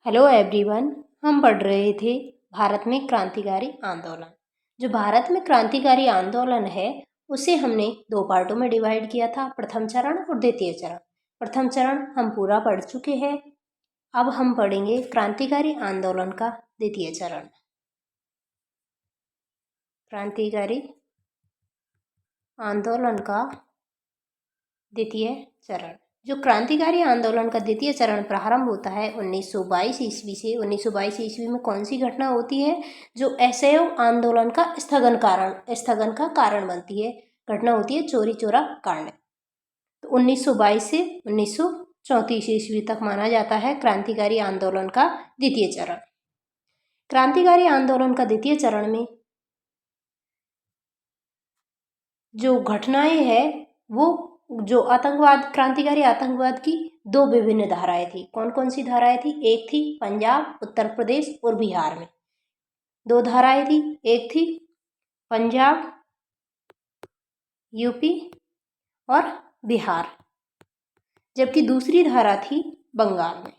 Hello everyone. हम पढ़ रहे थे भारत में क्रांतिकारी आंदोलन। जो भारत में क्रांतिकारी आंदोलन है उसे हमने दो पार्टों में डिवाइड किया था, प्रथम चरण और द्वितीय चरण। प्रथम चरण हम पूरा पढ़ चुके हैं। अब हम पढ़ेंगे क्रांतिकारी आंदोलन का द्वितीय चरण। क्रांतिकारी आंदोलन का द्वितीय चरण। जो क्रांतिकारी आंदोलन का द्वितीय चरण प्रारंभ होता है 1922 ईस्वी से। 1922 ईस्वी में कौन सी घटना होती है जो असहयोग आंदोलन का स्थगन का कारण बनती है? घटना होती है चौरी चौरा कांड। तो 1922 से 1934 ईस्वी तक माना जाता है क्रांतिकारी आंदोलन का द्वितीय चरण। क्रांतिकारी आंदोलन का द्वितीय चरण में जो घटनाएं हैं वो जो क्रांतिकारी आतंकवाद की दो विभिन्न धाराएं थी। कौन कौन सी धाराएं थी? एक थी पंजाब, उत्तर प्रदेश और बिहार में। दो धाराएं थी, एक थी पंजाब, यूपी और बिहार, जबकि दूसरी धारा थी बंगाल में।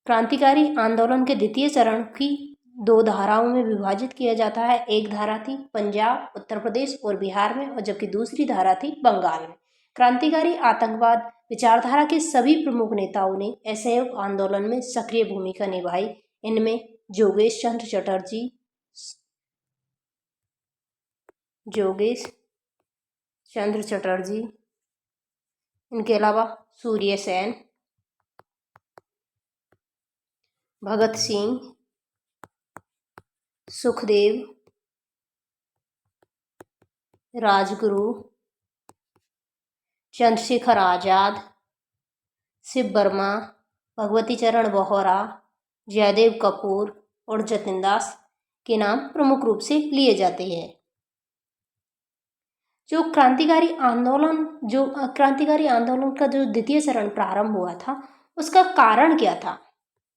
क्रांतिकारी आंदोलन के द्वितीय चरण की दो धाराओं में विभाजित किया जाता है। एक धारा थी पंजाब, उत्तर प्रदेश और बिहार में, और जबकि दूसरी धारा थी बंगाल में। क्रांतिकारी आतंकवाद विचारधारा के सभी प्रमुख नेताओं ने असहयोग आंदोलन में सक्रिय भूमिका निभाई। इनमें जोगेश चंद्र चटर्जी, इनके अलावा सूर्य सेन, भगत सिंह, सुखदेव, राजगुरु, चंद्रशेखर आजाद, शिव वर्मा, भगवती चरण वोहरा, जयदेव कपूर और जतिन दास के नाम प्रमुख रूप से लिए जाते हैं। जो क्रांतिकारी आंदोलन का जो द्वितीय चरण प्रारंभ हुआ था उसका कारण क्या था?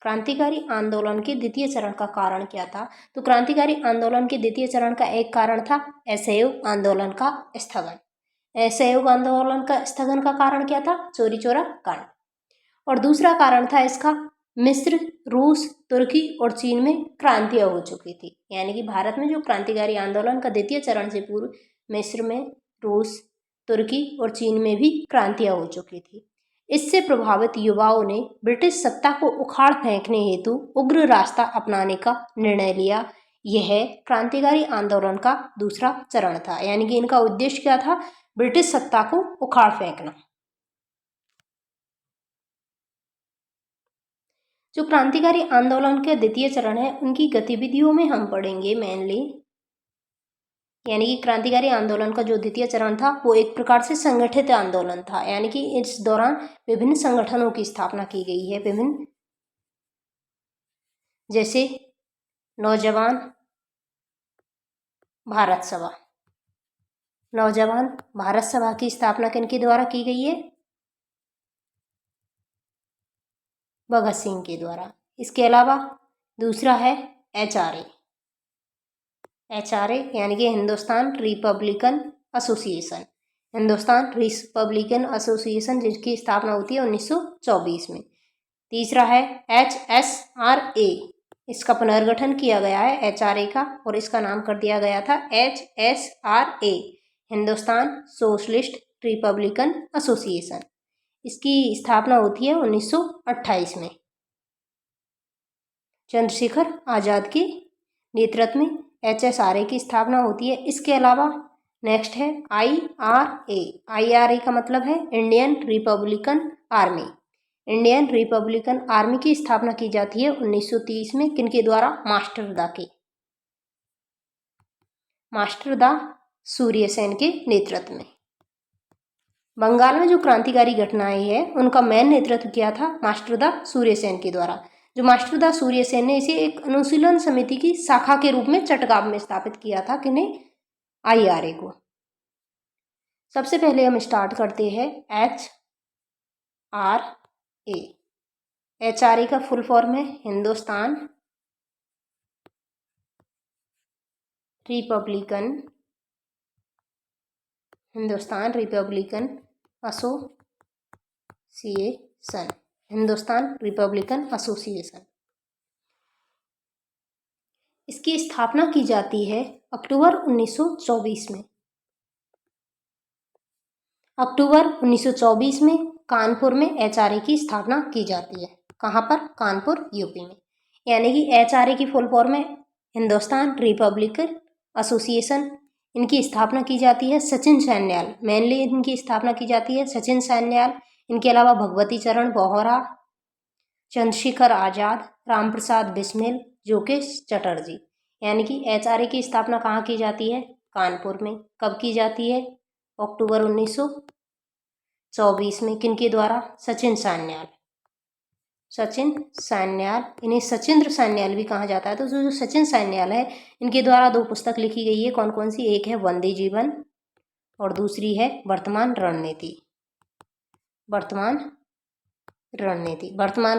क्रांतिकारी आंदोलन के द्वितीय चरण का कारण क्या था? तो क्रांतिकारी आंदोलन के द्वितीय चरण का एक कारण था असहयोग आंदोलन का स्थगन। असहयोग आंदोलन का स्थगन का कारण क्या था? चौरी चौरा कांड। और दूसरा कारण था इसका मिस्र, रूस, तुर्की और चीन में क्रांतियां हो चुकी थी। यानी कि भारत में जो क्रांतिकारी आंदोलन का द्वितीय चरण से पूर्व मिस्र में, रूस, तुर्की और चीन में भी क्रांतियां हो चुकी थी। इससे प्रभावित युवाओं ने ब्रिटिश सत्ता को उखाड़ फेंकने हेतु उग्र रास्ता अपनाने का निर्णय लिया। यह क्रांतिकारी आंदोलन का दूसरा चरण था। यानी कि इनका उद्देश्य क्या था? ब्रिटिश सत्ता को उखाड़ फेंकना। जो क्रांतिकारी आंदोलन के द्वितीय चरण है उनकी गतिविधियों में हम पढ़ेंगे मेनली, यानी कि क्रांतिकारी आंदोलन का जो द्वितीय चरण था वो एक प्रकार से संगठित आंदोलन था। यानी कि इस दौरान विभिन्न संगठनों की स्थापना की गई है। विभिन्न, जैसे नौजवान भारत सभा। नौजवान भारत सभा की स्थापना किनके द्वारा की गई है? भगत सिंह के द्वारा। इसके अलावा दूसरा है HRA। HRA यानी कि Hindustan Republican association. Hindustan Republican association जिसकी स्थापना होती है 1924 में। तीसरा है HSRA। इसका पुनर्गठन किया गया है HRA का और इसका नाम कर दिया गया था HSRA, Hindustan socialist Republican association. इसकी स्थापना होती है 1928 में चंद्रशेखर आजाद के नेतृत्व में HSRA की स्थापना होती है। इसके अलावा नेक्स्ट है IRA। IRA का मतलब है Indian Republican army. Indian Republican army की स्थापना की जाती है 1930 में। किनके द्वारा? मास्टर दा सूर्य सेन के नेतृत्व में। बंगाल में जो क्रांतिकारी घटनाएं हैं उनका मेन नेतृत्व किया था मास्टर दा सूर्य सेन के द्वारा। जो मास्टर दा सूर्य सेन ने इसे एक अनुशीलन समिति की शाखा के रूप में चटगांव में स्थापित किया था। किन्हें? IRA को। सबसे पहले हम स्टार्ट करते हैं HRA। HRA का फुल फॉर्म है Hindustan Republican Hindustan Republican association. इसकी स्थापना की जाती है अक्टूबर 1924 में। अक्टूबर 1924 में कानपुर में एचआरए की स्थापना की जाती है। कहाँ पर? कानपुर, यूपी में। यानी कि एचआरए की फुल फॉर्म है हिंदुस्तान रिपब्लिकन एसोसिएशन। इनकी स्थापना की जाती है सचिन सान्याल, मेनली इनकी स्थापना की जाती है सचिन सान्याल। इनके अलावा भगवती चरण बोहरा, चंद्रशेखर आजाद, रामप्रसाद बिस्मिल, योगेश चटर्जी। यानी कि एचआरए की स्थापना कहाँ की जाती है? कानपुर में। कब की जाती है? अक्टूबर 1924 में। किनके द्वारा? सचिन सान्याल। सचिन सान्याल, इन्हें सचिंद्र सान्याल भी कहा जाता है। तो जो सचिन सान्याल है, इनके द्वारा दो पुस्तक लिखी गई है। कौन कौन सी? एक है वंदे जीवन और दूसरी है वर्तमान रणनीति। वर्तमान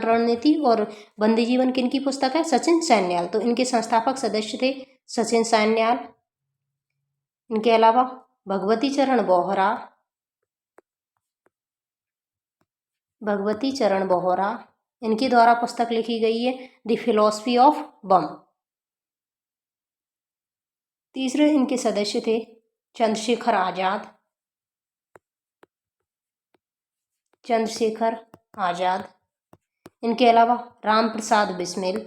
रणनीति और वंदे जीवन किनकी पुस्तक है? सचिन सान्याल। तो इनके संस्थापक सदस्य थे सचिन सान्याल। इनके अलावा भगवती चरण बोहरा, इनके द्वारा पुस्तक लिखी गई है द फिलॉसफी ऑफ बम। तीसरे इनके सदस्य थे चंद्रशेखर आजाद। इनके अलावा रामप्रसाद बिस्मिल,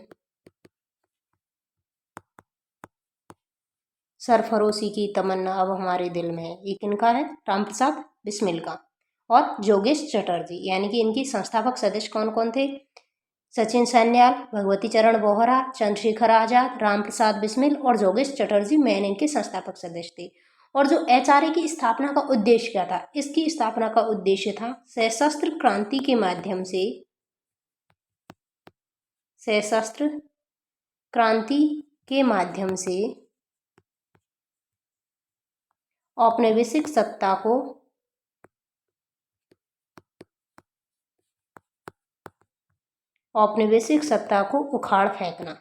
सरफरोशी की तमन्ना अब हमारे दिल में है, ये किनका है? रामप्रसाद बिस्मिल का। और योगेश चटर्जी। यानी कि इनकी संस्थापक सदस्य कौन कौन थे? सचिन सान्याल, भगवती चरण बोहरा, चंद्रशेखर आजाद, रामप्रसाद बिस्मिल और योगेश चटर्जी मेन इनके संस्थापक सदस्य थे। और जो एचआरए की स्थापना का उद्देश्य क्या था? इसकी स्थापना का उद्देश्य था सशस्त्र क्रांति के माध्यम से औपनिवेशिक सत्ता को उखाड़ फेंकना।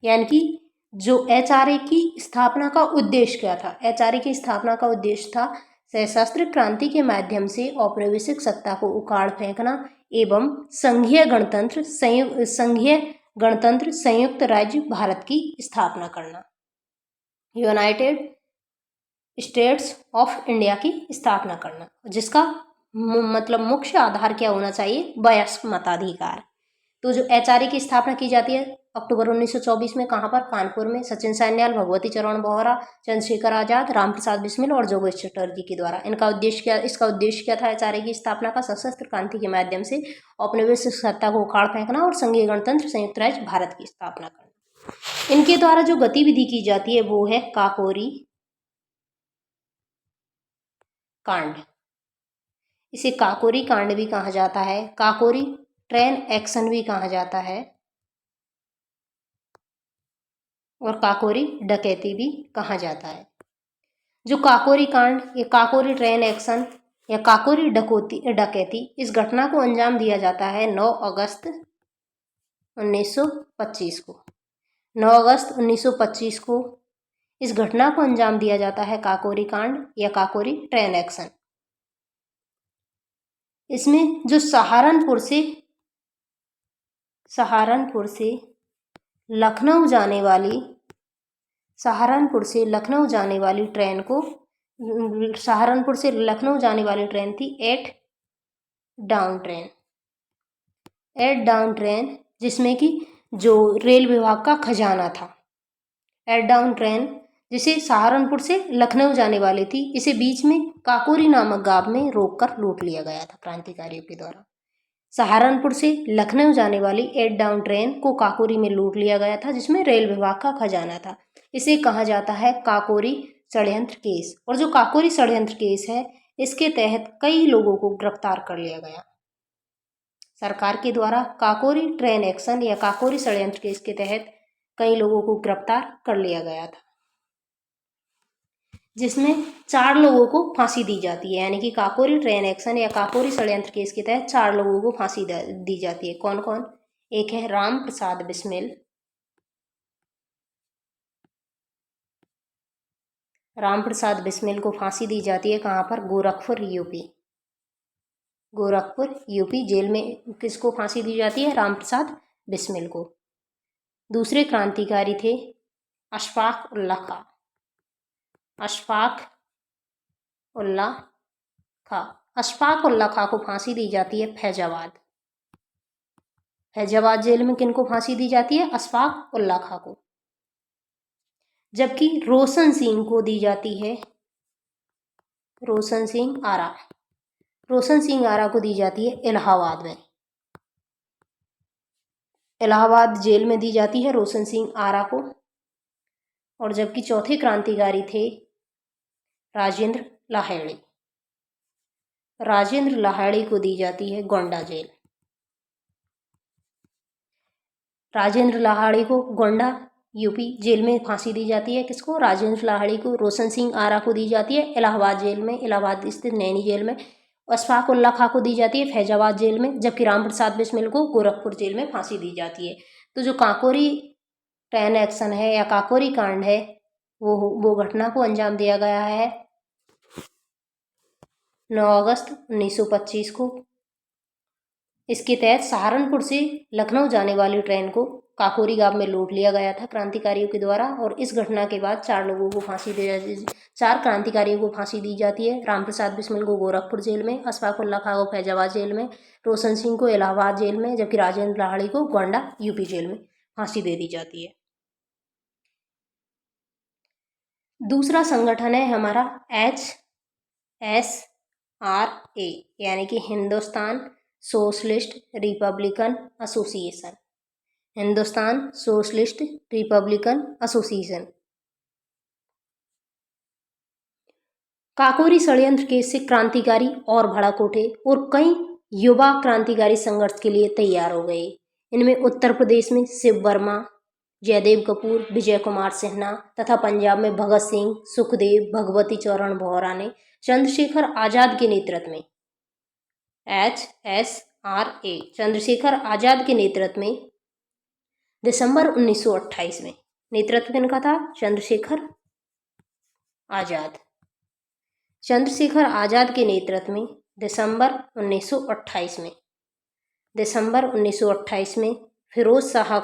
यानी कि जो एचआरए की स्थापना का उद्देश्य क्या था? एचआरए की स्थापना का उद्देश्य था सशस्त्र क्रांति के माध्यम से औपनिवेशिक सत्ता को उखाड़ फेंकना एवं संघीय गणतंत्र संयुक्त राज्य भारत की स्थापना करना, यूनाइटेड स्टेट्स ऑफ इंडिया की स्थापना करना, जिसका मतलब मुख्य आधार क्या होना चाहिए? वयस्क मताधिकार। तो जो एचआरए की स्थापना की जाती है अक्टूबर 1924 में, कहाँ पर? कानपुर में। सचिन सान्याल, भगवती चरण बोहरा, चंद्रशेखर आजाद, रामप्रसाद बिस्मिल और योगेश चटर्जी के द्वारा। इसका उद्देश्य क्या था एचआरए की स्थापना का? सशस्त्र क्रांति के माध्यम से औपनिवेशिक सत्ता को उखाड़ फेंकना और संघीय गणतंत्र संयुक्त राज्य भारत की स्थापना करना। इनके द्वारा जो गतिविधि की जाती है वो है काकोरी कांड। इसे काकोरी कांड भी कहा जाता है, काकोरी ट्रेन एक्शन भी कहा जाता है और काकोरी डकैती भी कहा जाता है। जो काकोरी कांड या काकोरी ट्रेन एक्शन या काकोरी डकैती, इस घटना को अंजाम दिया जाता है 9 अगस्त 1925 को। 9 अगस्त 1925 को इस घटना को अंजाम दिया जाता है काकोरी कांड या काकोरी ट्रेन एक्शन। इसमें जो सहारनपुर से लखनऊ जाने वाली ट्रेन थी 8 डाउन ट्रेन, जिसमें कि जो रेल विभाग का खजाना था। 8 डाउन ट्रेन जिसे सहारनपुर से लखनऊ जाने वाली थी, इसे बीच में काकोरी नामक गांव में रोककर लूट लिया गया था क्रांतिकारियों के द्वारा। सहारनपुर से लखनऊ जाने वाली 8 डाउन ट्रेन को काकोरी में लूट लिया गया था, जिसमें रेल विभाग का खजाना था। इसे कहा जाता है काकोरी षड्यंत्र केस। और जो काकोरी षड्यंत्र केस है, इसके तहत कई लोगों को गिरफ्तार कर लिया गया सरकार के द्वारा। काकोरी ट्रेन एक्शन या काकोरी षड्यंत्र केस के तहत कई लोगों को गिरफ्तार कर लिया गया था, जिसमें 4 लोगों को फांसी दी जाती है। यानी कि काकोरी ट्रेन एक्शन या काकोरी षड्यंत्र केस के तहत 4 लोगों को फांसी दी जाती है। कौन कौन? एक है रामप्रसाद बिस्मिल, को फांसी दी जाती है। कहाँ पर? Gorakhpur, UP. Gorakhpur UP. Jail में किसको फांसी दी जाती है? रामप्रसाद बिस्मिल को। दूसरे क्रांतिकारी थे अशफाक उल्लाह खां। अशफाक उल्लाह खां। अशफाक उल्लाह खां को फांसी दी जाती है फैजाबाद। फैजाबाद जेल में किनको फांसी दी जाती है? अशफाक उल्लाह खां को। जबकि रोशन सिंह को दी जाती है, रोशन सिंह आरा, रोशन सिंह आरा को दी जाती है इलाहाबाद में। इलाहाबाद जेल में दी जाती है रोशन सिंह आरा को। और जबकि चौथे क्रांतिकारी थे राजेंद्र लाहिड़ी। राजेंद्र लाहिड़ी को दी जाती है गोंडा जेल। राजेंद्र लाहिड़ी को गोंडा यूपी जेल में फांसी दी जाती है। किसको? राजेंद्र लाहिड़ी को। रोशन सिंह आरा को दी जाती है इलाहाबाद जेल में, इलाहाबाद स्थित नैनी जेल में। अशफाक उल्लाह खां को दी जाती है फैजाबाद जेल में। जबकि रामप्रसाद बिस्मिल को गोरखपुर जेल में फांसी दी जाती है। तो जो काकोरी 10 एक्शन है या काकोरी कांड है, वो घटना को अंजाम दिया गया है 9 अगस्त 1925 को। इसके तहत सहारनपुर से लखनऊ जाने वाली ट्रेन को काकोरी गांव में लूट लिया गया था क्रांतिकारियों के द्वारा। और इस घटना के बाद 4 लोगों को फांसी दी जाती है, 4 क्रांतिकारियों को फांसी दी जाती है। रामप्रसाद बिस्मिल को गोरखपुर जेल में, अशफाक उल्लाह खां को फैजाबाद जेल में, रोशन सिंह को इलाहाबाद जेल में, जबकि राजेंद्र लाहिड़ी को गोंडा यूपी जेल में फांसी दे दी जाती है। दूसरा संगठन है हमारा HSRA, यानी कि Hindustan socialist Republican association. Hindustan socialist Republican association. Kakori षड्यंत्र केस से क्रांतिकारी और भड़क उठे और कई युवा क्रांतिकारी संघर्ष के लिए तैयार हो गए। इनमें उत्तर प्रदेश में शिव वर्मा, जयदेव कपूर, विजय कुमार सिन्हा तथा पंजाब में भगत सिंह, सुखदेव, भगवती चरण बोहरा ने चंद्रशेखर आजाद के नेतृत्व में, HSRA चंद्रशेखर आजाद के नेतृत्व में दिसंबर 1928 में, नेतृत्व किनका था? चंद्रशेखर आजाद। चंद्रशेखर आजाद के नेतृत्व में दिसंबर 1928 में, दिसंबर 1928 में फिरोज शाह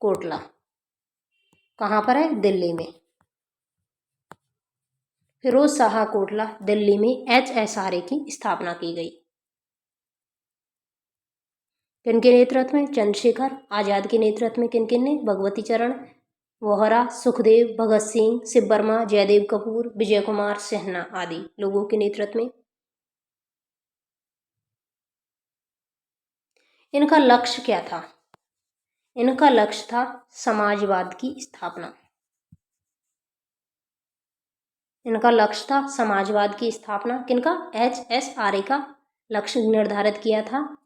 कोटला कहाँ पर है? दिल्ली में। फिरोज शाह कोटला दिल्ली में HSRA की स्थापना की गई। किनके नेतृत्व में? चंद्रशेखर आजाद के नेतृत्व में। किन किन ने? भगवती चरण बोहरा, सुखदेव, भगत सिंह, शिव वर्मा, जयदेव कपूर, विजय कुमार सिन्हा आदि लोगों के नेतृत्व में। इनका लक्ष्य क्या था? इनका लक्ष्य था समाजवाद की स्थापना। इनका लक्ष्य था समाजवाद की स्थापना। किनका? HSRA का लक्ष्य निर्धारित किया था।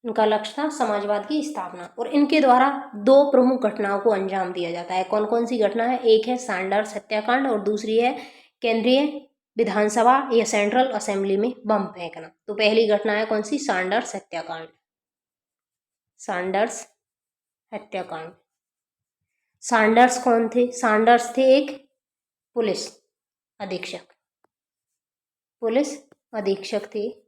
इनका लक्ष्य था समाजवाद की स्थापना। और इनके द्वारा 2 प्रमुख घटनाओं को अंजाम दिया जाता है। कौन कौन सी घटना है? एक है सैंडर्स हत्याकांड और दूसरी है केंद्रीय विधानसभा या सेंट्रल असेंबली में बम फेंकना। तो पहली घटना है कौन सी? सैंडर्स हत्याकांड। सैंडर्स हत्याकांड। सैंडर्स कौन थे? सैंडर्स थे एक पुलिस अधीक्षक। पुलिस अधीक्षक थे।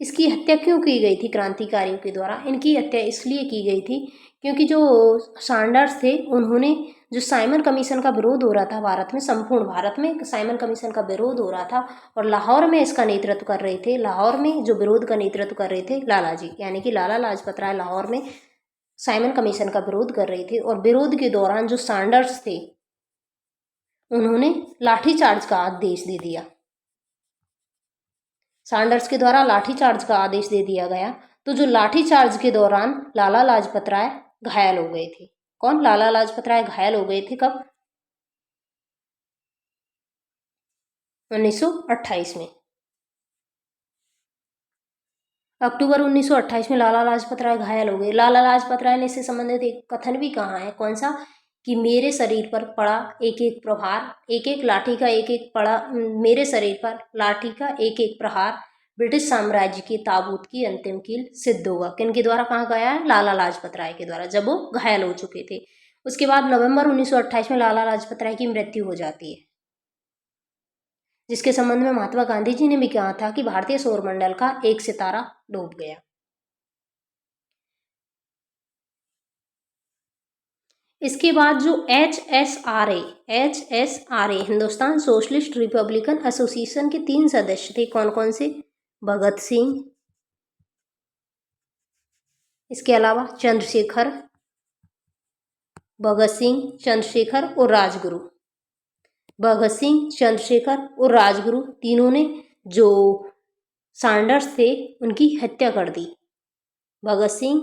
इसकी हत्या क्यों की गई थी क्रांतिकारियों के द्वारा? इनकी हत्या इसलिए की गई थी क्योंकि जो सैंडर्स थे उन्होंने जो साइमन कमीशन का विरोध हो रहा था भारत में, संपूर्ण भारत में साइमन कमीशन का विरोध हो रहा था और लाहौर में इसका नेतृत्व कर रहे थे। लाहौर में जो विरोध का नेतृत्व कर रहे थे लालाजी, यानी कि लाला लाजपत राय लाहौर में साइमन कमीशन का विरोध कर रहे थे। और विरोध के दौरान जो सैंडर्स थे उन्होंने लाठीचार्ज का आदेश दे दिया। सैंडर्स के द्वारा लाठीचार्ज का आदेश दे दिया गया। तो जो लाठीचार्ज के दौरान लाला लाजपत राय घायल हो गए थे। कौन? लाला लाजपत राय घायल हो गए थे। कब? 1928 में। अक्टूबर 1928 में लाला लाजपत राय घायल हो गए। लाला लाजपत राय ने इससे संबंधित एक कथन भी कहा है। कौन सा? कि मेरे शरीर पर पड़ा एक एक प्रहार, एक एक लाठी का एक एक पड़ा, मेरे शरीर पर लाठी का एक एक प्रहार ब्रिटिश साम्राज्य के ताबूत की अंतिम कील सिद्ध होगा। किनके द्वारा कहा गया है? लाला लाजपत राय के द्वारा, जब वो घायल हो चुके थे। उसके बाद नवंबर 1928 में लाला लाजपत राय की मृत्यु हो जाती है, जिसके संबंध में महात्मा गांधी जी ने भी कहा था कि भारतीय सौरमंडल का एक सितारा डूब गया। इसके बाद जो HSRA Hindustan socialist Republican association के 3 सदस्य थे, कौन कौन से? भगत सिंह, इसके अलावा भगत सिंह, चंद्रशेखर और राजगुरु। भगत सिंह, चंद्रशेखर और राजगुरु तीनों ने जो सैंडर्स थे उनकी हत्या कर दी। भगत सिंह,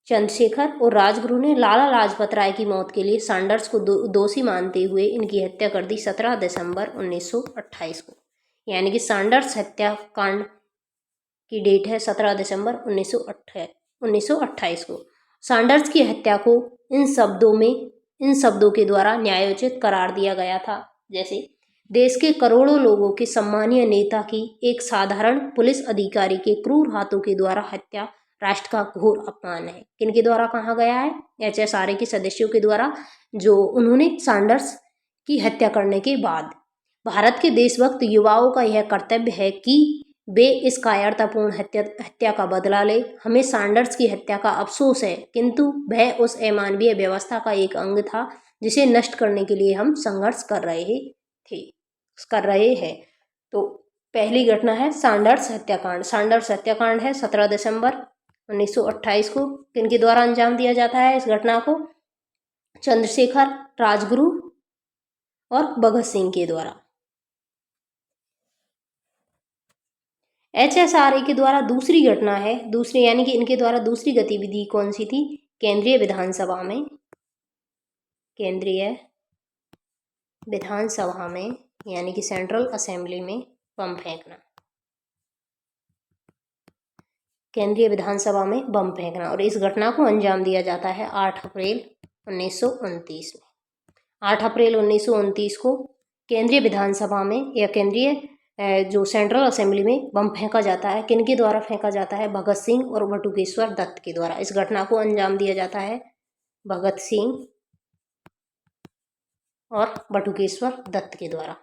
चंद्रशेखर और राजगुरु ने लाला लाजपत राय की मौत के लिए सैंडर्स को दोषी मानते हुए इनकी हत्या कर दी 17 दिसंबर 1928 को। यानी कि सैंडर्स हत्याकांड की डेट है 17 दिसंबर 1928 को। सैंडर्स की हत्या को इन शब्दों के द्वारा न्यायोचित करार दिया गया था, जैसे देश के करोड़ों लोगों के सम्मानीय नेता की एक साधारण पुलिस अधिकारी के क्रूर हाथों के द्वारा हत्या राष्ट्र का घोर अपमान है। किनके द्वारा कहा गया है? HSRA के सदस्यों के द्वारा, जो उन्होंने सैंडर्स की हत्या करने के बाद। भारत के देशभक्त युवाओं का यह कर्तव्य है कि वे इस कायरतापूर्ण हत्या का बदला ले। हमें सैंडर्स की हत्या का अफसोस है, किंतु वह उस अमानवीय व्यवस्था का एक अंग था जिसे नष्ट करने के लिए हम संघर्ष कर रहे हैं। तो पहली घटना है सैंडर्स हत्याकांड। सैंडर्स हत्याकांड है 17 दिसंबर 1928 को। किनके द्वारा अंजाम दिया जाता है इस घटना को? चंद्रशेखर, राजगुरु और भगत सिंह के द्वारा। HSRA के द्वारा दूसरी घटना है, यानी कि इनके द्वारा दूसरी गतिविधि कौन सी थी? केंद्रीय विधानसभा में यानी कि सेंट्रल असेंबली में बम फेंकना। केंद्रीय विधानसभा में बम फेंकना, और इस घटना को अंजाम दिया जाता है 8 अप्रैल 1929 में। 8 अप्रैल 1929 को केंद्रीय विधानसभा में या केंद्रीय जो सेंट्रल असेंबली में बम फेंका जाता है। किनके द्वारा फेंका जाता है? भगत सिंह और बटुकेश्वर दत्त के द्वारा। इस घटना को अंजाम दिया जाता है भगत सिंह और बटुकेश्वर दत्त के द्वारा।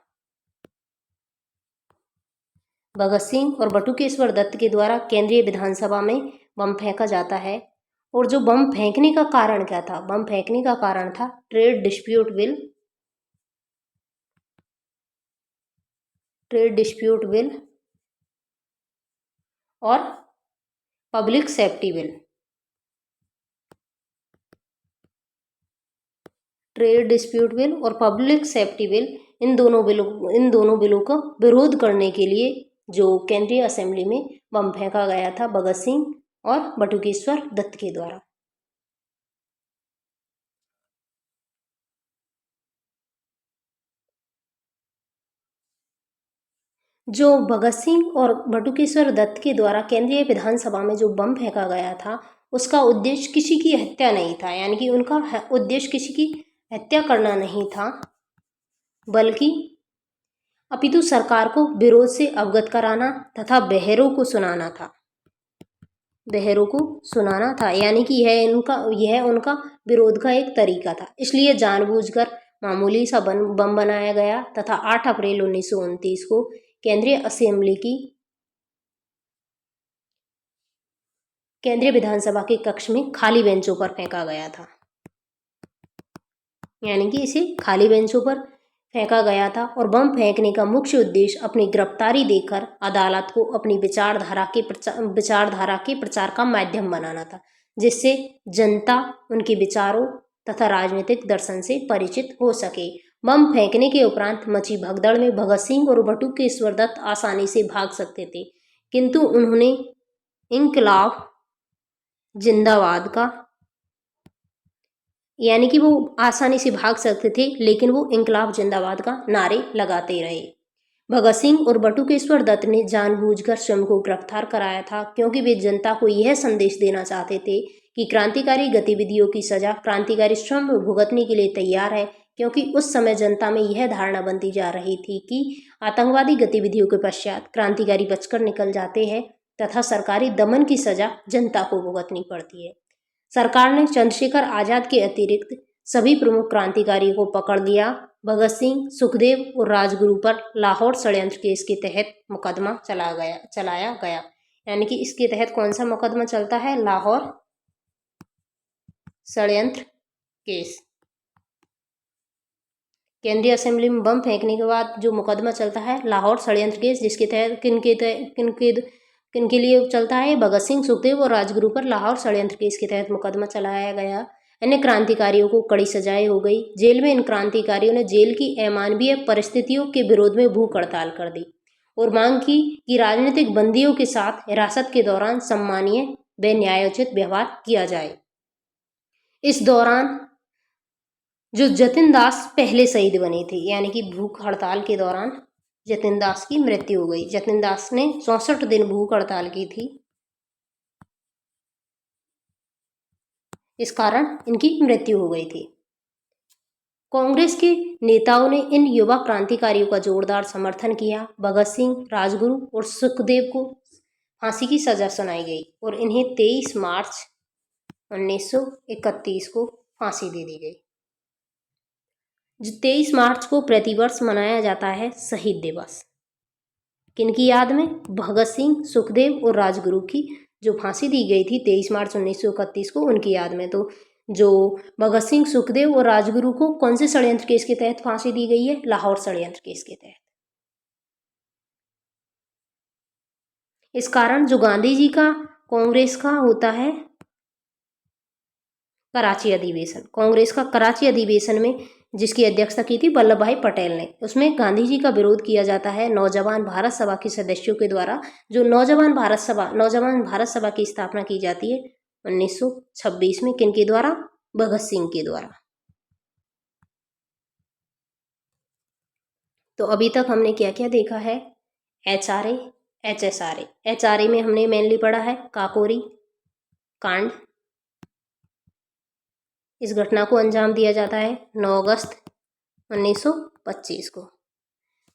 भगत सिंह और बटुकेश्वर दत्त के द्वारा केंद्रीय विधानसभा में बम फेंका जाता है। और जो बम फेंकने का कारण क्या था? बम फेंकने का कारण था ट्रेड डिस्प्यूट बिल और public safety bill. Trade dispute bill और पब्लिक सेफ्टी बिल, इन दोनों बिलों का विरोध करने के लिए जो केंद्रीय असेंबली में बम फेंका गया था भगत सिंह और बटुकेश्वर दत्त के द्वारा। जो भगत सिंह और बटुकेश्वर दत्त के द्वारा केंद्रीय विधानसभा में जो बम फेंका गया था, उसका उद्देश्य किसी की हत्या नहीं था। यानी कि उनका उद्देश्य किसी की हत्या करना नहीं था, बल्कि अपितु सरकार को विरोध से अवगत कराना तथा बहरों को सुनाना था। यानी कि यह उनका विरोध का एक तरीका था। इसलिए जानबूझकर मामूली सा बम बनाया गया तथा 8 अप्रैल 1929 को केंद्रीय विधानसभा के कक्ष में खाली बेंचों पर फेंका गया था। यानी कि इसे खाली बेंचों पर फेंका गया था। और बम फेंकने का मुख्य उद्देश्य अपनी गिरफ्तारी देकर अदालत को अपनी विचारधारा के प्रचार का माध्यम बनाना था, जिससे जनता उनके विचारों तथा राजनीतिक दर्शन से परिचित हो सके। बम फेंकने के उपरांत मची भगदड़ में भगत सिंह और बटुकेश्वर दत्त आसानी से भाग सकते थे, किंतु उन्होंने इंकलाब जिंदाबाद का, यानी कि वो आसानी से भाग सकते थे, लेकिन वो इंकलाब जिंदाबाद का नारे लगाते रहे। भगत सिंह और बटुकेश्वर दत्त ने जानबूझकर स्वयं को गिरफ्तार कराया था, क्योंकि वे जनता को यह संदेश देना चाहते थे कि क्रांतिकारी गतिविधियों की सजा क्रांतिकारी स्वयं भुगतने के लिए तैयार है। क्योंकि उस समय जनता में यह धारणा बनती जा रही थी कि आतंकवादी गतिविधियों के पश्चात क्रांतिकारी बचकर निकल जाते हैं तथा सरकारी दमन की सजा जनता को भुगतनी पड़ती है। सरकार ने चंद्रशेखर आजाद के अतिरिक्त सभी प्रमुख क्रांतिकारियों को पकड़ लिया। भगत सिंह, सुखदेव और राजगुरु पर लाहौर षड्यंत्र केस के तहत मुकदमा चलाया गया। यानी कि इसके तहत कौन सा मुकदमा चलता है? लाहौर षड्यंत्र केस। केंद्रीय असेंबली में बम फेंकने के बाद जो मुकदमा चलता है लाहौर षड्यंत्र केस, जिसके तहत किनके लिए चलता है? भगत सिंह, सुखदेव और राजगुरु पर लाहौर षड्यंत्र केस के तहत मुकदमा चलाया गया। अन्य क्रांतिकारियों को कड़ी सजाएं हो गई। जेल में इन क्रांतिकारियों ने जेल की अमानवीय परिस्थितियों के विरोध में भूख हड़ताल कर दी और मांग की कि राजनीतिक बंदियों के साथ हिरासत के दौरान सम्मानीय व न्यायोचित व्यवहार किया जाए। इस दौरान जो जतिन दास पहले शहीद बने थे, यानी कि भूख हड़ताल के दौरान जतिन दास की मृत्यु हो गई। जतिन दास ने 64 दिन भूख हड़ताल की थी, इस कारण इनकी मृत्यु हो गई थी। कांग्रेस के नेताओं ने इन युवा क्रांतिकारियों का जोरदार समर्थन किया। भगत सिंह, राजगुरु और सुखदेव को फांसी की सजा सुनाई गई और इन्हें 23 मार्च 1931 को फांसी दे दी गई। जो 23 मार्च को प्रतिवर्ष मनाया जाता है शहीद दिवस, किनकी याद में? भगत सिंह, सुखदेव और राजगुरु की जो फांसी दी गई थी 23 मार्च 1931 को, उनकी याद में। तो जो भगत सिंह, सुखदेव और राजगुरु को कौन से षड्यंत्र केस के तहत फांसी दी गई है? लाहौर षड्यंत्र केस के तहत। इस कारण जो गांधी जी का कांग्रेस का होता है कराची अधिवेशन, कांग्रेस का कराची अधिवेशन में जिसकी अध्यक्षता की थी वल्लभ भाई पटेल ने, उसमें गांधी जी का विरोध किया जाता है नौजवान भारत सभा के सदस्यों के द्वारा। जो नौजवान भारत सभा की स्थापना की जाती है 1926 में, किनके द्वारा? भगत सिंह के द्वारा। तो अभी तक हमने क्या क्या देखा है? HRA, HSRA। HRA में हमने मेनली पढ़ा है काकोरी कांड। इस घटना को अंजाम दिया जाता है 9 अगस्त 1925 को।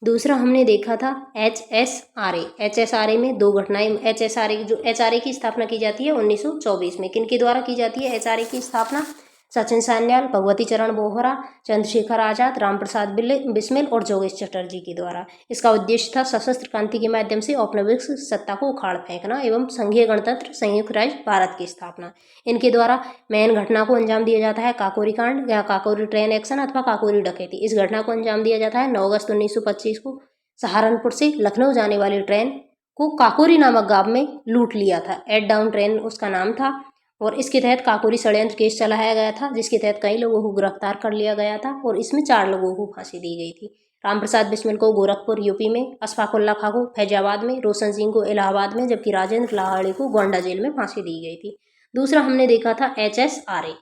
दूसरा हमने देखा था HSRA। HSRA में दो घटनाएं। HRA की स्थापना की जाती है 1924 में। किनके द्वारा की जाती है HRA की स्थापना? सचिन सान्याल, भगवती चरण बोहरा, चंद्रशेखर आजाद, रामप्रसाद बिस्मिल और जोगेश चटर्जी के द्वारा। इसका उद्देश्य था सशस्त्र क्रांति के माध्यम से औपनिवेशिक सत्ता को उखाड़ फेंकना एवं संघीय गणतंत्र संयुक्त राज्य भारत की स्थापना। इनके द्वारा मेन घटना को अंजाम दिया जाता है काकोरी कांड या काकोरी ट्रेन एक्शन अथवा काकोरी डकैती। इस घटना को अंजाम दिया जाता है 9 अगस्त 1925 को। सहारनपुर से लखनऊ जाने वाली ट्रेन को काकोरी नामक गांव में लूट लिया था। एट डाउन ट्रेन उसका नाम था और इसके तहत काकोरी षड्यंत्र केस चलाया गया था, जिसके तहत कई लोगों को गिरफ्तार कर लिया गया था और इसमें 4 लोगों को फांसी दी गई थी। रामप्रसाद बिस्मिल को गोरखपुर यूपी में, अशफाकुल्ला खां को फैजाबाद में, रोशन सिंह को इलाहाबाद में, जबकि राजेंद्र लाहड़ी को गोंडा जेल में फांसी दी गई थी। दूसरा हमने देखा था HSRA,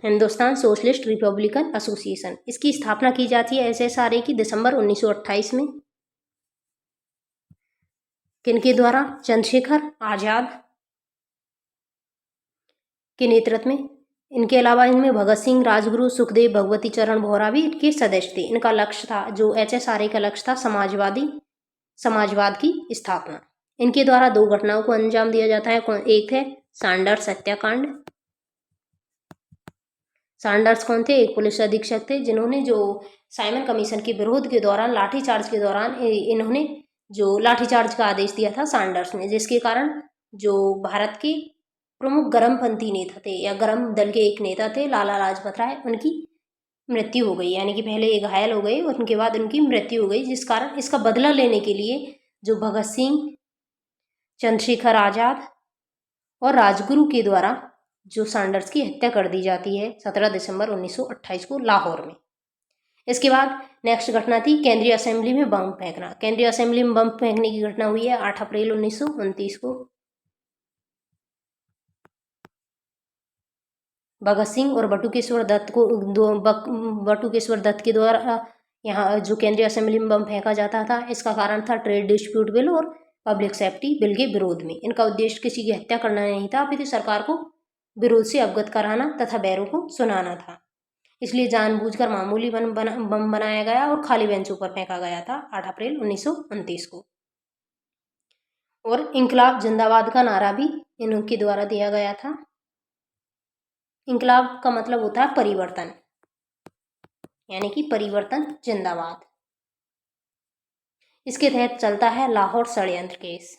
Hindustan socialist Republican association. इसकी स्थापना की जाती है HSRA की दिसंबर 1928 में। किनके द्वारा? चंद्रशेखर आजाद के नेतृत्व में। इनके अलावा इनमें भगत सिंह, राजगुरु, सुखदेव, भगवती चरण बोहरा भी इनके सदस्य थे। इनका लक्ष्य था, जो HSRA का लक्ष्य था, समाजवाद की स्थापना। इनके द्वारा 2 घटनाओं को अंजाम दिया जाता है। एक है सैंडर्स हत्याकांड। सैंडर्स कौन थे? एक पुलिस अधीक्षक थे जिन्होंने जो साइमन कमीशन के विरोध के दौरान लाठीचार्ज के दौरान इन्होंने जो लाठीचार्ज का आदेश दिया था सैंडर्स ने, जिसके कारण जो भारत के प्रमुख गर्मपंथी नेता थे या गर्म दल के एक नेता थे लाला लाजपत राय, उनकी मृत्यु हो गई। यानी कि पहले ये घायल हो गए और उनके बाद उनकी मृत्यु हो गई, जिस कारण इसका बदला लेने के लिए जो भगत सिंह, चंद्रशेखर आजाद और राजगुरु के द्वारा जो सैंडर्स की हत्या कर दी जाती है 17 दिसंबर 1928 को लाहौर में। इसके बाद नेक्स्ट घटना थी केंद्रीय असेंबली में बम फेंकना। केंद्रीय असेंबली में बम फेंकने की घटना हुई है 8 अप्रैल 1929 को। भगत सिंह और बटुकेश्वर दत्त के द्वारा यहाँ जो केंद्रीय असेंबली में बम फेंका जाता था, इसका कारण था ट्रेड डिस्प्यूट बिल और पब्लिक सेफ्टी बिल के विरोध में। इनका उद्देश्य किसी की हत्या करना नहीं था, अपितु सरकार को विरोध से अवगत कराना तथा बैरों को सुनाना था। इसलिए जानबूझकर मामूली बम बनाया गया और खाली बेंचों पर फेंका गया था 8 अप्रैल 1929 को। और इंकलाब जिंदाबाद का नारा भी इनके द्वारा दिया गया था। इंकलाब का मतलब होता है परिवर्तन, यानी कि परिवर्तन जिंदाबाद। इसके तहत चलता है लाहौर षड्यंत्र केस।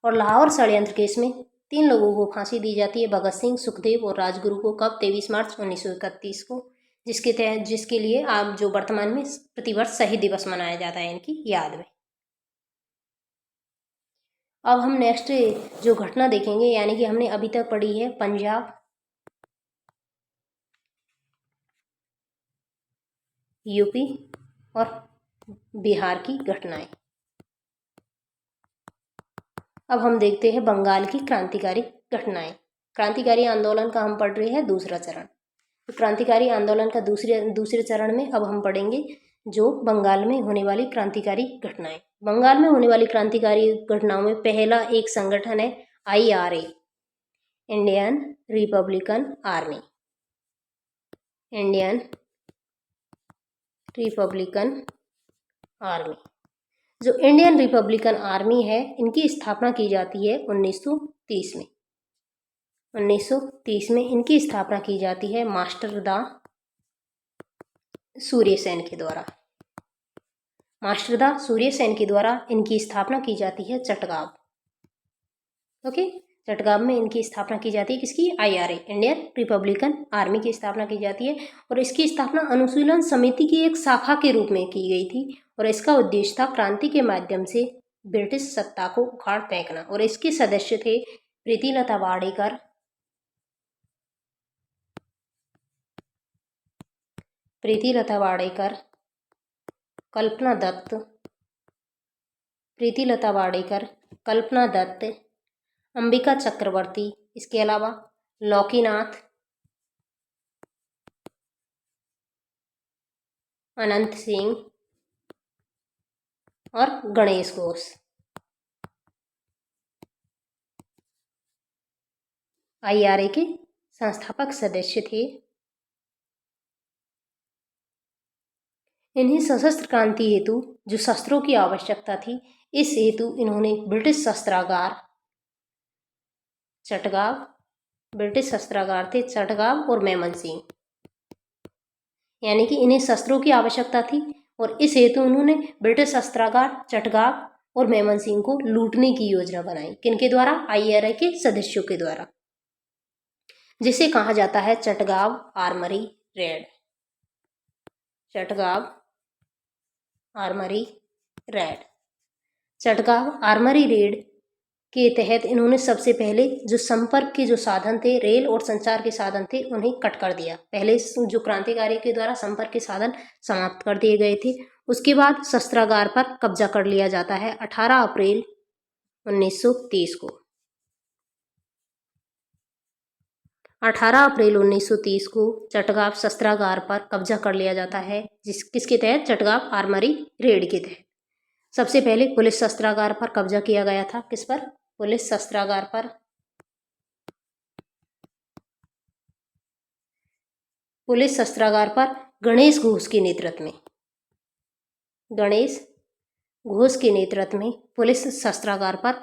और लाहौर षड्यंत्र केस में 3 लोगों को फांसी दी जाती है, भगत सिंह, सुखदेव और राजगुरु को। कब? 23 मार्च 1931 को, जिसके लिए आप जो वर्तमान में प्रतिवर्ष शहीद दिवस मनाया जाता है इनकी याद में। अब हम नेक्स्ट जो घटना देखेंगे, यानी कि हमने अभी तक पढ़ी है पंजाब, यूपी और बिहार की घटनाएं। अब हम देखते हैं बंगाल की क्रांतिकारी घटनाएं। क्रांतिकारी आंदोलन का हम पढ़ रहे हैं दूसरा चरण। तो क्रांतिकारी आंदोलन का दूसरे चरण में अब हम पढ़ेंगे जो बंगाल में होने वाली क्रांतिकारी घटनाएं। बंगाल में होने वाली क्रांतिकारी घटनाओं में पहला एक संगठन है IRA, Indian Republican army. Indian Republican army, जो इंडियन रिपब्लिकन आर्मी है, इनकी स्थापना की जाती है 1930 में। 1930 में इनकी स्थापना की जाती है मास्टर दा सूर्यसेन के द्वारा। मास्टर दा सूर्यसेन के द्वारा इनकी स्थापना की जाती है चटगांव। ओके, चटगांव में इनकी स्थापना की जाती है। किसकी? IRA, इंडियन रिपब्लिकन आर्मी की स्थापना की जाती है। और इसकी स्थापना अनुशीलन समिति की एक शाखा के रूप में की गई थी और इसका उद्देश्य था क्रांति के माध्यम से ब्रिटिश सत्ता को उखाड़ फेंकना। और इसके सदस्य थे प्रीतिलता वाडेकर, कल्पना दत्त, अंबिका चक्रवर्ती, इसके अलावा लौकीनाथ, अनंत सिंह और गणेश घोष। IRA के संस्थापक सदस्य थे। इन्हें सशस्त्र क्रांति हेतु जो शस्त्रों की आवश्यकता थी, इस हेतु इन्होंने ब्रिटिश शस्त्रागार थे चटगांव और मेमनसिंह, यानी कि इन्हें शस्त्रों की आवश्यकता थी और इस हेतु उन्होंने ब्रिटिश शस्त्रागार चटगांव और मेमनसिंह को लूटने की योजना बनाई। किनके द्वारा? IRA के सदस्यों के द्वारा, जिसे कहा जाता है Chittagong armoury raid. Chittagong armoury raid के तहत इन्होंने सबसे पहले जो संपर्क के जो साधन थे, रेल और संचार के साधन थे, उन्हें कट कर दिया। पहले जो क्रांतिकारी के द्वारा संपर्क के साधन समाप्त कर दिए गए थे। उसके बाद शस्त्रागार पर कब्जा कर लिया जाता है 18 अप्रैल 1930 को। 18 अप्रैल 1930 को चटगांव शस्त्रागार पर कब्जा कर लिया जाता है, किसके तहत? चटगांव आर्मरी रेड के तहत। सबसे पहले पुलिस शस्त्रागार पर कब्जा किया गया था। किस पर? पुलिस शस्त्रागार पर। पुलिस शस्त्रागार पर गणेश घोष के नेतृत्व में पुलिस शस्त्रागार पर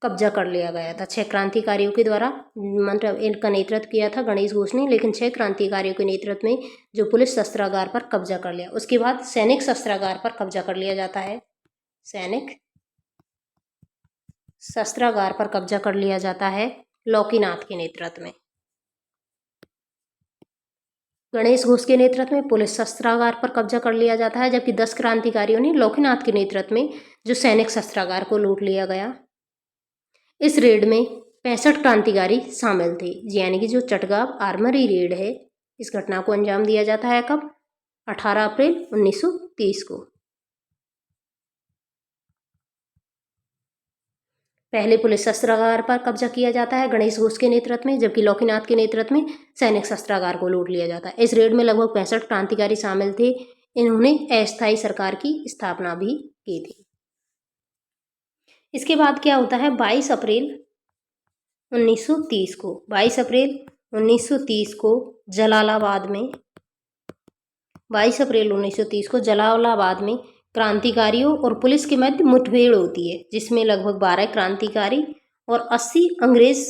कब्जा कर लिया गया था 6 क्रांतिकारियों के द्वारा। मतलब इनका नेतृत्व किया था गणेश घोष ने, लेकिन 6 क्रांतिकारियों के नेतृत्व में जो पुलिस शस्त्रागार पर कब्जा कर लिया। उसके बाद सैनिक शस्त्रागार पर कब्जा कर लिया जाता है। सैनिक शस्त्रागार पर कब्जा कर लिया जाता है लौकीनाथ के नेतृत्व में। गणेश घोष के नेतृत्व में पुलिस शस्त्रागार पर कब्जा कर लिया जाता है, जबकि 10 क्रांतिकारियों ने लौकीनाथ के नेतृत्व में जो सैनिक शस्त्रागार को लूट लिया गया। इस रेड में 65 क्रांतिकारी शामिल थे, यानी कि जो चटगांव आर्मरी रेड है, इस घटना को अंजाम दिया जाता है कब? 18 अप्रैल 1930 को। पहले पुलिस शस्त्रागार पर कब्जा किया जाता है गणेश घोष के नेतृत्व में, जबकि लौकीनाथ के नेतृत्व में सैनिक शस्त्रागार को लूट लिया जाता है। इस रेड में लगभग 65 क्रांतिकारी शामिल थे। इन्होंने अस्थायी सरकार की स्थापना भी की थी। इसके बाद क्या होता है? 22 अप्रैल 1930 को 22 अप्रैल 1930 को जलालाबाद में 22 अप्रैल 1930 को जलालाबाद में क्रांतिकारियों और पुलिस के मध्य मुठभेड़ होती है, जिसमें लगभग 12 क्रांतिकारी और 80 अंग्रेज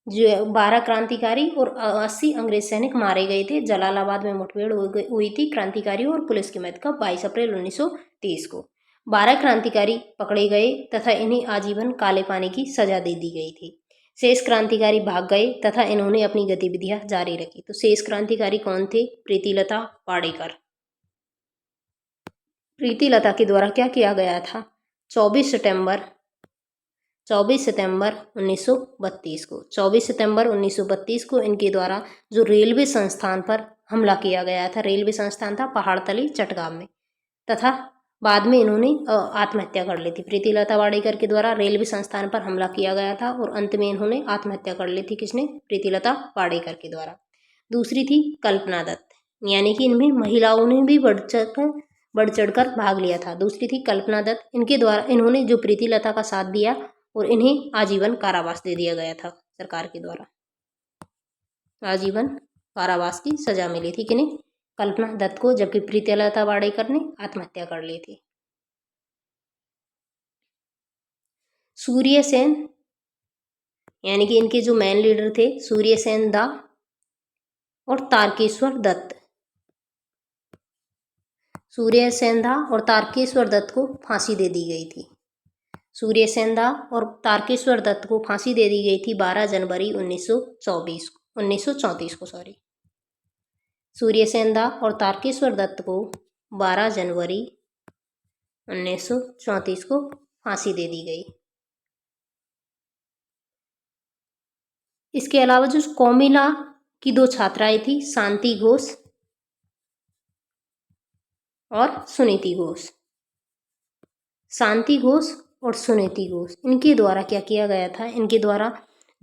12 क्रांतिकारी और 80 अंग्रेज सैनिक मारे गए थे। जलालाबाद में मुठभेड़ हुई थी क्रांतिकारियों और पुलिस के मध्य कब? 22 अप्रैल 1930 को। 12 क्रांतिकारी पकड़े गए तथा इन्हें आजीवन काले पानी की सजा दे दी गई थी। शेष क्रांतिकारी भाग गए तथा इन्होंने अपनी गतिविधियां जारी रखी। तो शेष क्रांतिकारी कौन थे? प्रीतिलता वाडेकर। प्रीतिलता के द्वारा क्या किया गया था? 24 सितंबर 1932 को 24 सितंबर 1932 को इनके द्वारा जो रेलवे संस्थान पर हमला किया गया था, रेलवे संस्थान था पहाड़तली चटगांव में, तथा बाद में इन्होंने आत्महत्या कर ली थी। प्रीतिलता वाडेकर के द्वारा रेलवे संस्थान पर हमला किया गया था और अंत में इन्होंने आत्महत्या कर ली थी। किसने? प्रीतिलता वाडेकर के द्वारा। दूसरी थी कल्पना दत्त, यानी कि इनमें महिलाओं ने भी बढ़ चढ़कर भाग लिया था। दूसरी थी कल्पना दत्त, इनके द्वारा इन्होंने जो प्रीतिलता का साथ दिया और इन्हें आजीवन कारावास दे दिया गया था सरकार के द्वारा। आजीवन कारावास की सजा मिली थी किन्हें? कल्पना दत्त को, जबकि प्रीतिलता वाडेकर ने आत्महत्या कर ली थी। सूर्यसेन, यानी कि इनके जो मेन लीडर थे सूर्यसेन दा और तारकेश्वर दत्त। सूर्यसेन दा और तारकेश्वर दत्त को फांसी दे दी गई थी। सूर्यसेन दा और तारकेश्वर दत्त को फांसी दे दी गई थी 12 जनवरी 1934 को सूर्यसेन दा और तारकेश्वर दत्त को 12 जनवरी 1934 को फांसी दे दी गई। इसके अलावा जो कोमिला की 2 छात्राएं थी, शांति घोष और सुनीति घोष। शांति घोष और सुनीति घोष, इनके द्वारा क्या किया गया था? इनके द्वारा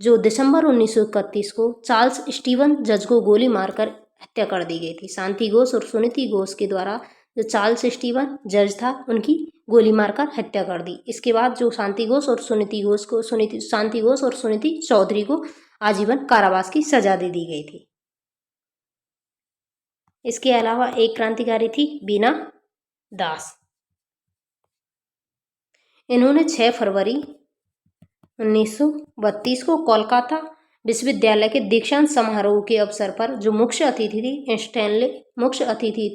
जो दिसंबर 1931 को चार्ल्स स्टीवन जज को गोली मारकर हत्या कर दी गई थी। शांति घोष और सुनीति घोष के द्वारा जो चार्ल्स स्टीवन जज था उनकी गोली मारकर हत्या कर दी। इसके बाद जो शांति घोष और सुनीति चौधरी को आजीवन कारावास की सजा दे दी गई थी। इसके अलावा एक क्रांतिकारी थी बीना दास। इन्होंने 6 फरवरी 1932 को कोलकाता विश्वविद्यालय के दीक्षांत समारोह के अवसर पर जो मुख्य अतिथि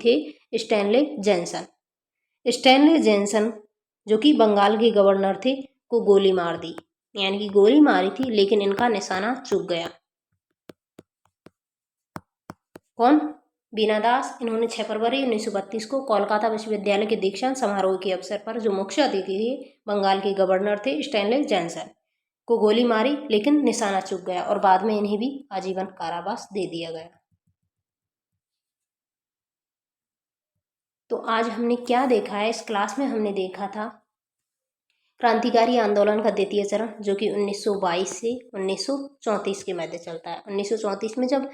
थे स्टैनले जेनसन जो कि बंगाल के गवर्नर थे को गोली मार दी, यानी कि गोली मारी थी लेकिन इनका निशाना चूक गया। कौन? बीना दास। इन्होंने 6 फरवरी 1932 को कोलकाता विश्वविद्यालय के दीक्षांत समारोह के अवसर पर जो मुख्य अतिथि थे बंगाल के गवर्नर थे स्टैनले जेनसन को गोली मारी लेकिन निशाना चूक गया और बाद में इन्हें भी आजीवन कारावास दे दिया गया। तो आज हमने क्या देखा है? इस क्लास में हमने देखा था क्रांतिकारी आंदोलन का द्वितीय चरण जो कि 1922 से 1934 के मध्य चलता है। 1934 में जब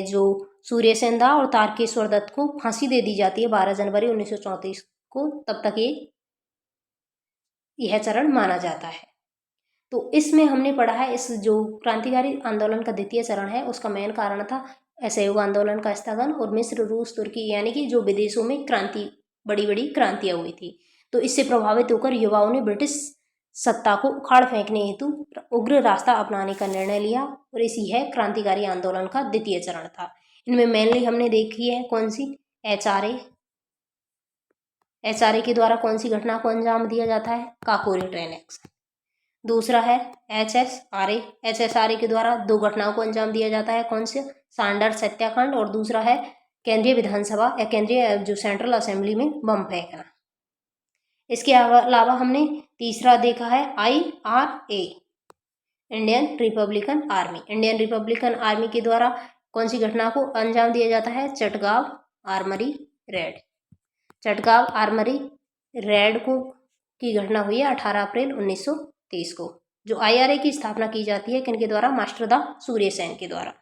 जो सूर्यसेन दा और तारकेश्वर दत्त को फांसी दे दी जाती है 12 जनवरी 1934 को, तब तक यह चरण माना जाता है। तो इसमें हमने पढ़ा है इस जो क्रांतिकारी आंदोलन का द्वितीय चरण है उसका मेन कारण था असहयोग आंदोलन का स्थगन और मिस्र, रूस, तुर्की यानी कि जो विदेशों में बड़ी बड़ी क्रांतियां हुई थी। तो इससे प्रभावित होकर युवाओं ने ब्रिटिश सत्ता को उखाड़ फेंकने हेतु उग्र रास्ता अपनाने का निर्णय लिया और इसी है क्रांतिकारी आंदोलन का द्वितीय चरण था। इनमें मेनली हमने देखी है कौन सी? एचआरए के द्वारा कौन सी घटना को अंजाम दिया जाता है? Kakori train action. दूसरा है एचएसआरए के द्वारा 2 घटनाओं को अंजाम दिया जाता है। कौन से? सैंडर्स हत्याकांड और दूसरा है केंद्रीय विधानसभा या केंद्रीय जो सेंट्रल असेंबली में बम फेंकना। इसके अलावा हमने तीसरा देखा है IRA, Indian Republican army. Indian Republican army के द्वारा कौन सी घटना को अंजाम दिया जाता है? Chittagong armoury raid. Chittagong armoury raid की घटना हुई है 18 अप्रैल 1930 को। जो IRA की स्थापना की जाती है किनके द्वारा? मास्टर दा सूर्यसेन के द्वारा।